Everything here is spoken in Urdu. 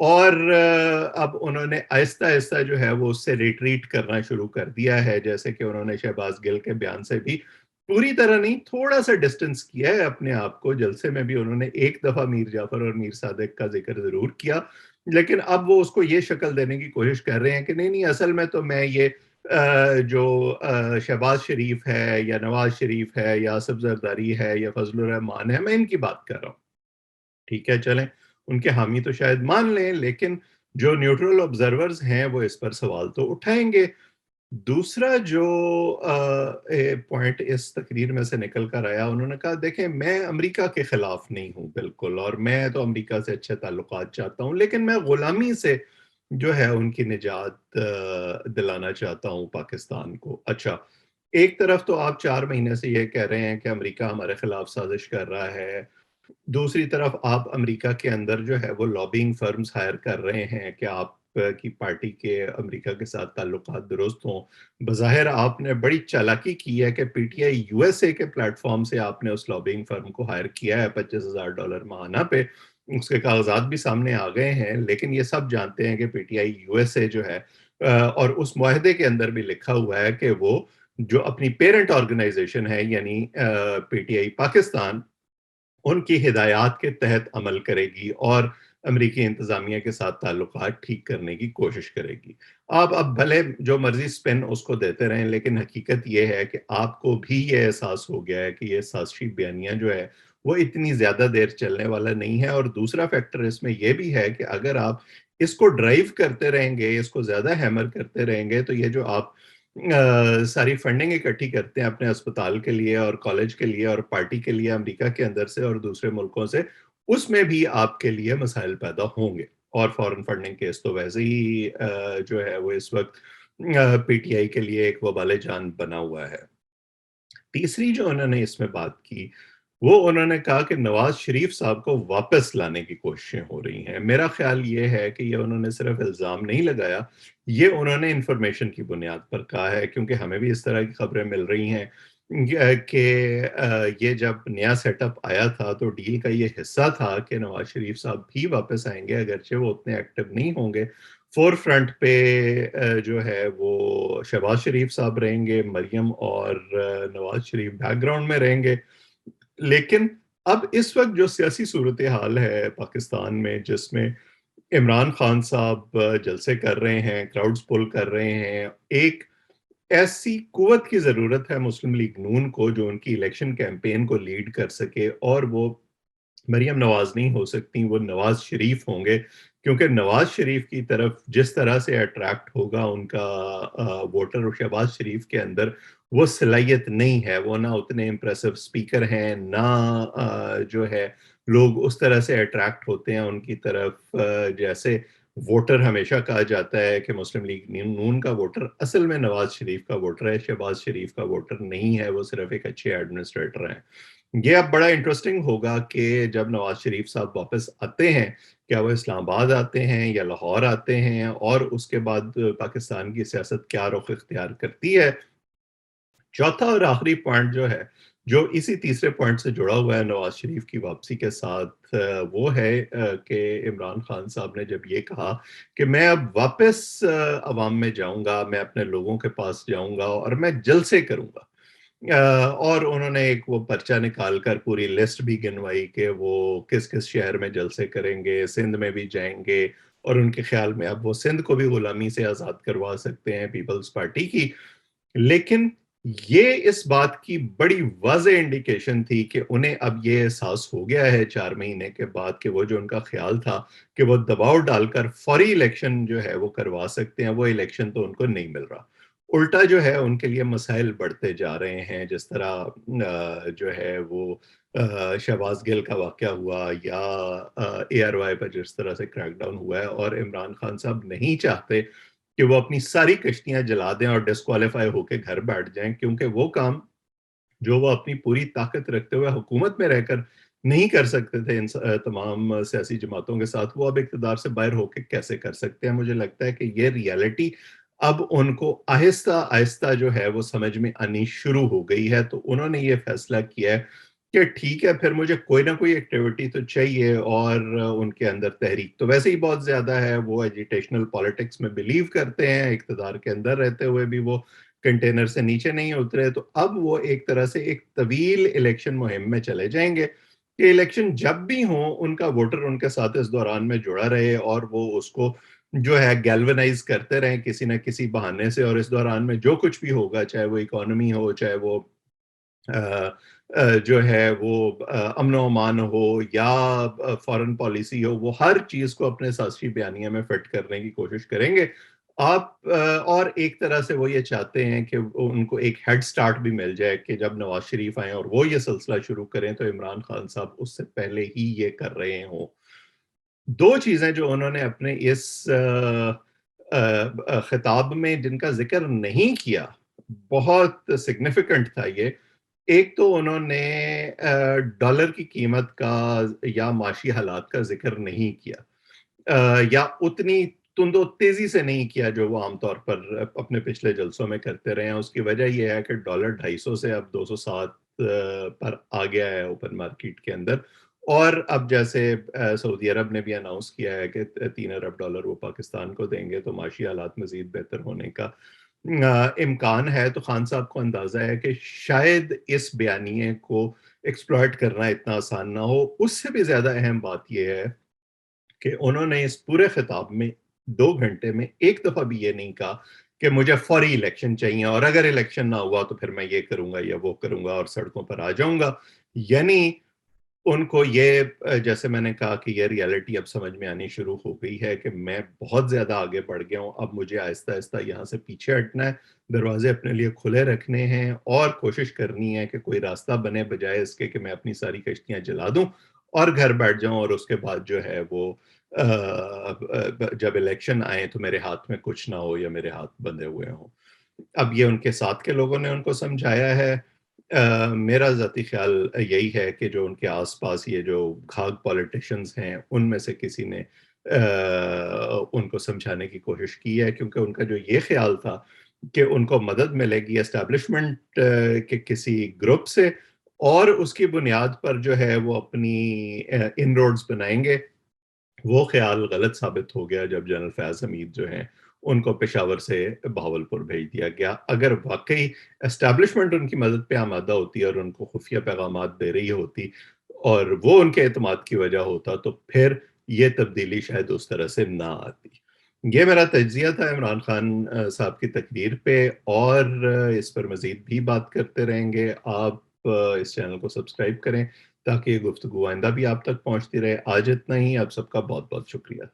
اور اب انہوں نے آہستہ آہستہ جو ہے وہ اس سے ریٹریٹ کرنا شروع کر دیا ہے، جیسے کہ انہوں نے شہباز گل کے بیان سے بھی پوری طرح نہیں، تھوڑا سا ڈسٹنس کیا ہے اپنے آپ کو۔ جلسے میں بھی انہوں نے ایک دفعہ میر جعفر اور میر صادق کا ذکر ضرور کیا، لیکن اب وہ اس کو یہ شکل دینے کی کوشش کر رہے ہیں کہ نہیں نہیں، اصل میں تو میں یہ جو شہباز شریف ہے یا نواز شریف ہے یا آصف زرداری ہے یا فضل الرحمان ہے، میں ان کی بات کر رہا ہوں۔ ٹھیک ہے، چلیں ان کے حامی تو شاید مان لیں، لیکن جو نیوٹرل آبزرورز ہیں وہ اس پر سوال تو اٹھائیں گے۔ دوسرا جو پوائنٹ اس تقریر میں سے نکل کر آیا، انہوں نے کہا دیکھیں میں امریکہ کے خلاف نہیں ہوں بالکل، اور میں تو امریکہ سے اچھے تعلقات چاہتا ہوں، لیکن میں غلامی سے جو ہے ان کی نجات دلانا چاہتا ہوں پاکستان کو۔ اچھا، ایک طرف تو آپ 4 مہینے سے یہ کہہ رہے ہیں کہ امریکہ ہمارے خلاف سازش کر رہا ہے، دوسری طرف آپ امریکہ کے اندر جو ہے وہ لابنگ فرمز ہائر کر رہے ہیں کہ آپ کی پارٹی کے امریکہ کے ساتھ تعلقات درست ہوں۔ بظاہر آپ نے بڑی چالاکی کی ہے کہ P T I U S A کے پلیٹ فارم سے آپ نے اس لابنگ فرم کو ہائر کیا ہے $25,000 ماہانہ پہ، اس کے کاغذات بھی سامنے آ گئے ہیں، لیکن یہ سب جانتے ہیں کہ P T I U S A جو ہے اور اس معاہدے کے اندر بھی لکھا ہوا ہے کہ وہ جو اپنی پیرنٹ آرگنائزیشن ہے یعنی پی ٹی آئی پاکستان، ان کی ہدایات کے تحت عمل کرے گی اور امریکی انتظامیہ کے ساتھ تعلقات ٹھیک کرنے کی کوشش کرے گی۔ آپ اب بھلے جو مرضی سپن اس کو دیتے رہیں، لیکن حقیقت یہ ہے کہ آپ کو بھی یہ احساس ہو گیا ہے کہ یہ سازشی بیانیہ جو ہے وہ اتنی زیادہ دیر چلنے والا نہیں ہے۔ اور دوسرا فیکٹر اس میں یہ بھی ہے کہ اگر آپ اس کو ڈرائیو کرتے رہیں گے، اس کو زیادہ ہیمر کرتے رہیں گے، تو یہ جو آپ ساری فنڈنگ اکٹھی کرتے ہیں اپنے اسپتال کے لیے اور کالج کے لیے اور پارٹی کے لیے امریکہ کے اندر سے اور دوسرے ملکوں سے، اس میں بھی آپ کے لیے مسائل پیدا ہوں گے۔ اور فورن فنڈنگ کیس تو ویسے ہی جو ہے وہ اس وقت پی ٹی آئی کے لیے ایک وبال جان بنا ہوا ہے۔ تیسری جو انہوں نے اس میں بات کی، وہ انہوں نے کہا کہ نواز شریف صاحب کو واپس لانے کی کوششیں ہو رہی ہیں۔ میرا خیال یہ ہے کہ یہ انہوں نے صرف الزام نہیں لگایا، یہ انہوں نے انفارمیشن کی بنیاد پر کہا ہے، کیونکہ ہمیں بھی اس طرح کی خبریں مل رہی ہیں کہ یہ جب نیا سیٹ اپ آیا تھا تو ڈیل کا یہ حصہ تھا کہ نواز شریف صاحب بھی واپس آئیں گے، اگرچہ وہ اتنے ایکٹیو نہیں ہوں گے۔ فور فرنٹ پہ جو ہے وہ شہباز شریف صاحب رہیں گے، مریم اور نواز شریف بیک گراؤنڈ میں رہیں گے۔ لیکن اب اس وقت جو سیاسی صورتحال ہے پاکستان میں، جس میں عمران خان صاحب جلسے کر رہے ہیں، کراؤڈز پل کر رہے ہیں، ایک ایسی قوت کی ضرورت ہے مسلم لیگ نون کو جو ان کی الیکشن کیمپین کو لیڈ کر سکے، اور وہ مریم نواز نہیں ہو سکتی، وہ نواز شریف ہوں گے، کیونکہ نواز شریف کی طرف جس طرح سے اٹریکٹ ہوگا ان کا ووٹر، اور شہباز شریف کے اندر وہ صلاحیت نہیں ہے، وہ نہ اتنے امپریسو سپیکر ہیں، نہ جو ہے لوگ اس طرح سے اٹریکٹ ہوتے ہیں ان کی طرف جیسے ووٹر ہمیشہ کہا جاتا ہے کہ مسلم لیگ نون کا ووٹر اصل میں نواز شریف کا ووٹر ہے، شہباز شریف کا ووٹر نہیں ہے، وہ صرف ایک اچھے ایڈمنسٹریٹر ہیں۔ یہ اب بڑا انٹرسٹنگ ہوگا کہ جب نواز شریف صاحب واپس آتے ہیں، کیا وہ اسلام آباد آتے ہیں یا لاہور آتے ہیں، اور اس کے بعد پاکستان کی سیاست کیا رخ اختیار کرتی ہے۔ چوتھا اور آخری پوائنٹ جو ہے، جو اسی تیسرے پوائنٹ سے جڑا ہوا ہے نواز شریف کی واپسی کے ساتھ، وہ ہے کہ عمران خان صاحب نے جب یہ کہا کہ میں اب واپس عوام میں جاؤں گا، میں اپنے لوگوں کے پاس جاؤں گا اور میں جلسے کروں گا، اور انہوں نے ایک وہ پرچہ نکال کر پوری لسٹ بھی گنوائی کہ وہ کس کس شہر میں جلسے کریں گے، سندھ میں بھی جائیں گے، اور ان کے خیال میں اب وہ سندھ کو بھی غلامی سے آزاد کروا سکتے ہیں پیپلز پارٹی کی۔ لیکن یہ اس بات کی بڑی واضح انڈیکیشن تھی کہ انہیں اب یہ احساس ہو گیا ہے 4 مہینے کے بعد کہ وہ جو ان کا خیال تھا کہ وہ دباؤ ڈال کر فوری الیکشن جو ہے وہ کروا سکتے ہیں، وہ الیکشن تو ان کو نہیں مل رہا، الٹا جو ہے ان کے لیے مسائل بڑھتے جا رہے ہیں، جس طرح جو ہے وہ شہباز گل کا واقعہ ہوا یا اے آر وائی پر جس طرح سے کریک ڈاؤن ہوا ہے، اور عمران خان صاحب نہیں چاہتے کہ وہ اپنی ساری کشتیاں جلا دیں اور ڈسکوالیفائی ہو کے گھر بیٹھ جائیں، کیونکہ وہ کام جو وہ اپنی پوری طاقت رکھتے ہوئے حکومت میں رہ کر نہیں کر سکتے تھے ان تمام سیاسی جماعتوں کے ساتھ، وہ اب اقتدار سے باہر ہو کے کیسے کر سکتے ہیں۔ مجھے لگتا ہے کہ یہ ریالٹی اب ان کو آہستہ آہستہ جو ہے وہ سمجھ میں آنی شروع ہو گئی ہے، تو انہوں نے یہ فیصلہ کیا ہے کہ ٹھیک ہے پھر مجھے کوئی نہ کوئی ایکٹیویٹی تو چاہیے، اور ان کے اندر تحریک تو ویسے ہی بہت زیادہ ہے، وہ ایجیٹیشنل پالیٹکس میں بلیو کرتے ہیں، اقتدار کے اندر رہتے ہوئے بھی وہ کنٹینر سے نیچے نہیں اترے، تو اب وہ ایک طرح سے ایک طویل الیکشن مہم میں چلے جائیں گے کہ الیکشن جب بھی ہوں ان کا ووٹر ان کے ساتھ اس دوران میں جڑا رہے، اور وہ اس کو جو ہے گیلونائز کرتے رہیں کسی نہ کسی بہانے سے، اور اس دوران میں جو کچھ بھی ہوگا، چاہے وہ اکانومی ہو، چاہے وہ جو ہے وہ امن و امان ہو، یا فارن پالیسی ہو، وہ ہر چیز کو اپنے سیاسی بیانیے میں فٹ کرنے کی کوشش کریں گے آپ، اور ایک طرح سے وہ یہ چاہتے ہیں کہ ان کو ایک ہیڈ سٹارٹ بھی مل جائے کہ جب نواز شریف آئیں اور وہ یہ سلسلہ شروع کریں تو عمران خان صاحب اس سے پہلے ہی یہ کر رہے ہوں۔ دو چیزیں جو انہوں نے اپنے اس خطاب میں جن کا ذکر نہیں کیا، بہت سگنیفیکنٹ تھا یہ۔ ایک تو انہوں نے ڈالر کی قیمت کا یا معاشی حالات کا ذکر نہیں کیا، یا اتنی تند و تیزی سے نہیں کیا جو وہ عام طور پر اپنے پچھلے جلسوں میں کرتے رہے ہیں۔ اس کی وجہ یہ ہے کہ ڈالر 250 سے اب 207 پر آ گیا ہے اوپن مارکیٹ کے اندر، اور اب جیسے سعودی عرب نے بھی اناؤنس کیا ہے کہ $3 ارب وہ پاکستان کو دیں گے، تو معاشی حالات مزید بہتر ہونے کا امکان ہے۔ تو خان صاحب کو اندازہ ہے کہ شاید اس بیانیے کو ایکسپلائٹ کرنا اتنا آسان نہ ہو۔ اس سے بھی زیادہ اہم بات یہ ہے کہ انہوں نے اس پورے خطاب میں 2 گھنٹے میں ایک دفعہ بھی یہ نہیں کہا کہ مجھے فوری الیکشن چاہیے، اور اگر الیکشن نہ ہوا تو پھر میں یہ کروں گا یا وہ کروں گا اور سڑکوں پر آ جاؤں گا۔ یعنی ان کو یہ جیسے میں نے کہا کہ یہ ریالٹی اب سمجھ میں آنی شروع ہو گئی ہے کہ میں بہت زیادہ آگے بڑھ گیا ہوں، اب مجھے آہستہ آہستہ یہاں سے پیچھے ہٹنا ہے، دروازے اپنے لیے کھلے رکھنے ہیں، اور کوشش کرنی ہے کہ کوئی راستہ بنے، بجائے اس کے کہ میں اپنی ساری کشتیاں جلا دوں اور گھر بیٹھ جاؤں، اور اس کے بعد جو ہے وہ جب الیکشن آئے تو میرے ہاتھ میں کچھ نہ ہو یا میرے ہاتھ بندھے ہوئے ہوں۔ اب یہ ان کے ساتھ کے لوگوں نے ان کو سمجھایا ہے۔ میرا ذاتی خیال یہی ہے کہ جو ان کے آس پاس یہ جو گھاگ پولیٹیشنز ہیں ان میں سے کسی نے ان کو سمجھانے کی کوشش کی ہے، کیونکہ ان کا جو یہ خیال تھا کہ ان کو مدد ملے گی اسٹیبلشمنٹ کے کسی گروپ سے، اور اس کی بنیاد پر جو ہے وہ اپنی ان روڈز بنائیں گے، وہ خیال غلط ثابت ہو گیا جب جنرل فیاض حمید جو ہیں ان کو پشاور سے بہاولپور بھیج دیا گیا۔ اگر واقعی اسٹیبلشمنٹ ان کی مدد پہ آمادہ ہوتی اور ان کو خفیہ پیغامات دے رہی ہوتی اور وہ ان کے اعتماد کی وجہ ہوتا، تو پھر یہ تبدیلی شاید اس طرح سے نہ آتی۔ یہ میرا تجزیہ تھا عمران خان صاحب کی تقریر پہ، اور اس پر مزید بھی بات کرتے رہیں گے۔ آپ اس چینل کو سبسکرائب کریں تاکہ یہ گفتگو آئندہ بھی آپ تک پہنچتی رہے۔ آج اتنا ہی، آپ سب کا بہت بہت شکریہ۔